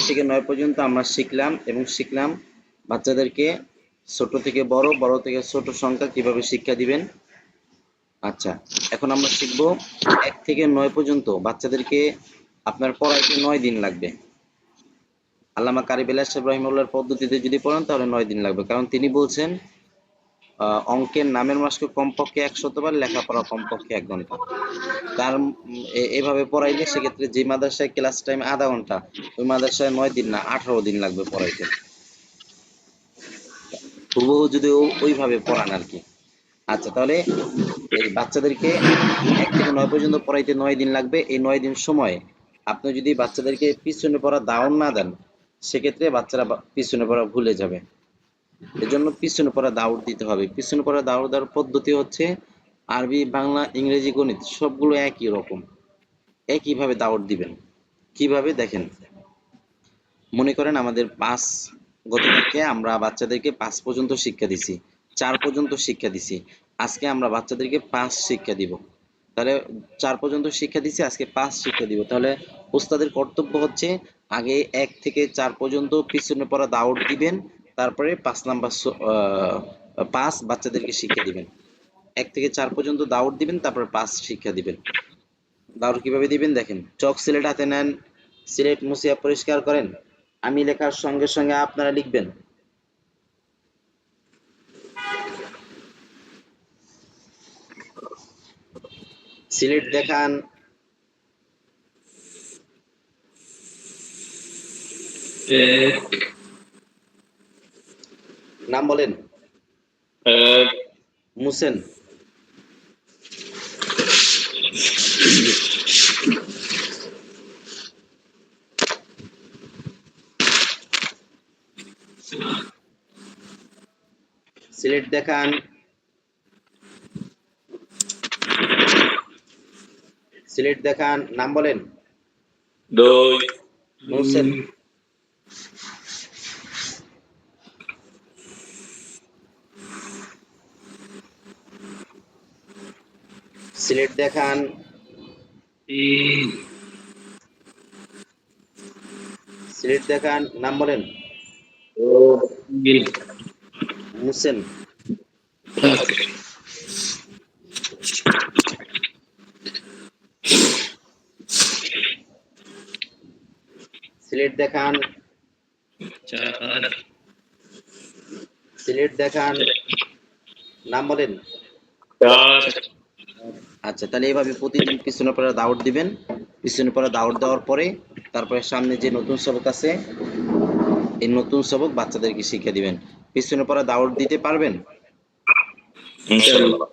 থেকে 9 পর্যন্ত আমরা শিখলাম বাচ্চাদেরকে ছোট থেকে বড়, বড় থেকে ছোট সংখ্যা কিভাবে শিক্ষা দিবেন। আচ্ছা, এখন আমরা শিখব 1 থেকে 9 পর্যন্ত বাচ্চাদেরকে আপনার পড়াইতে 9 দিন লাগবে। আল্লামা কারি বেলায়েত সাহেব রাহিমাহুল্লাহর পদ্ধতিতে যদি পড়েন তাহলে 9 দিন লাগবে, কারণ তিনি বলছেন অঙ্কের নামের মাসকে কমপক্ষে 100 বার, লেখাপড়া কমপক্ষে 1 ঘন্টা। তার এভাবে পড়াইলে সেক্ষেত্রে যে মাদ্রাসায় ক্লাস টাইম আধা ঘন্টা, ওই মাদ্রাসায় 9 দিন না 18 দিন লাগবে পড়াইতে, হুবহু যদি ওইভাবে পড়ান আর কি। আচ্ছা, তাহলে এই বাচ্চাদেরকে 1 থেকে 9 পর্যন্ত পড়াইতে 9 দিন লাগবে। এই 9 দিন সময়ে আপনি যদি বাচ্চাদেরকে পিছনে পড়া দাওন না দেন, সেক্ষেত্রে বাচ্চারা পিছনে পড়া ভুলে যাবে। এজন্য পিছনে পড়া দাওয়াত দিতে হবে। পিছনে পড়া দাওয়াত দেওয়ার পদ্ধতি হচ্ছে আরবি, বাংলা, ইংরেজি, গণিত সবগুলো একই রকম, একইভাবে দাওয়াত দিবেন। কিভাবে দেখেন, মনে করেন আমাদের 5 গতকালকে আমরা বাচ্চাদেরকে 5 পর্যন্ত শিক্ষা দিছি, 4 পর্যন্ত শিক্ষা দিছি। আজকে আমরা বাচ্চাদেরকে 5 শিক্ষা দিব। তাহলে 4 পর্যন্ত শিক্ষা দিছি, আজকে 5 শিক্ষা দিব। তাহলে ওস্তাদের কর্তব্য হচ্ছে আগে 1 থেকে 4 পর্যন্ত পিছনে পড়া দাওয়াত দিবেন, তারপরে 5 নাম্বার 5 বাচ্চাদেরকে শিক্ষা দিবেন। 1 থেকে 4 পর্যন্ত দাওয়াত দিবেন, তারপরে 5 শিক্ষা দিবেন। দাওয়াত কিভাবে দিবেন দেখেন, চক সিলেট হাতে নেন, সিলেট মুছিয়া পরিষ্কার করেন। আমি লেখার সঙ্গে সঙ্গে আপনারা লিখবেন। সিলেট দেখান, নাম বলেন। মুছেন। সিলেট দেখান, সিলেট দেখান, নাম বলেন। মুছেন। সিলেট দেখান, সিলেট দেখান, নাম বলেন। মুছেন। সিলেট দেখান, সিলেট দেখান, নাম বলেন। আচ্ছা, তাহলে এইভাবে প্রতিদিন পিছনে পড়া দাওয়াত দিবেন। পিছনে পড়া দাওয়াত দেওয়ার পরে তারপরে সামনে যে নতুন সবক আছে, এই নতুন সবক বাচ্চাদেরকে শিক্ষা দিবেন। পিছনে পড়া দাওয়াত দিতে পারবেন? ইনশাআল্লাহ।